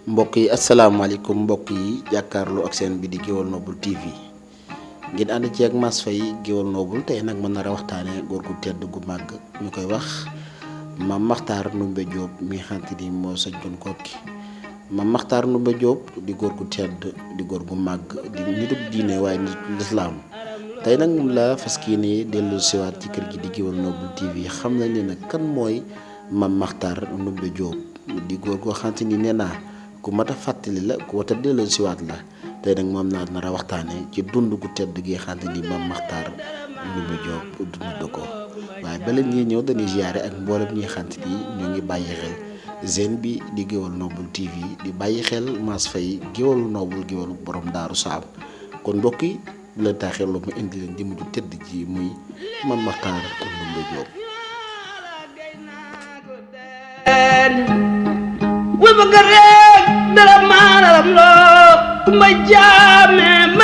mbokk yi asalaamaaleykum mbokk yi jàkkaarloo ak seen bi di Gueweul Noble TV ngeen ànd ci ak Mass Faye Gueweul Noble tey nag mën nar a waxtaanee góor gu tedd gu màgg ñu koy wax Mame Makhtar Ndoumbé Diop mi nga xamante ni moo sañcoon Koki. Mame Makhtar Ndoumbé Diop di góor gu tedd di góor gu màgg di nitug diine waaye nit lislaam tey nag moom la fas yéene dellu siwaat ci kër gi di Gueweul Noble TV xam nañ ne nag kan mooy Mame Makhtar Ndoumbé Diop di góor goo xamante ni nee naa ku mat a fàttali la ku wat a delloo siwaat la tey nag moom naa nar a waxtaane ci dund gu tedd gi xamante ni Mame Makhtar Ndoumbé Diop dund na ko waaye bala ñuy ñëw dañuy ziyaare ak mboolem ñi xamante ni ñoo ngi bàyyi xel Zen bi di Gueweul Noble TV di bàyyi xel Mass Faye Gueweul Noble Gueweul borom Daaru Saam kon mbokk yi bu leen taaxeeloo ma indi leen jëmm ju tedd ji muy Mame Makhtar Ndoumbé Diop. wul bëgg rek dara maanaam loo kumba jaame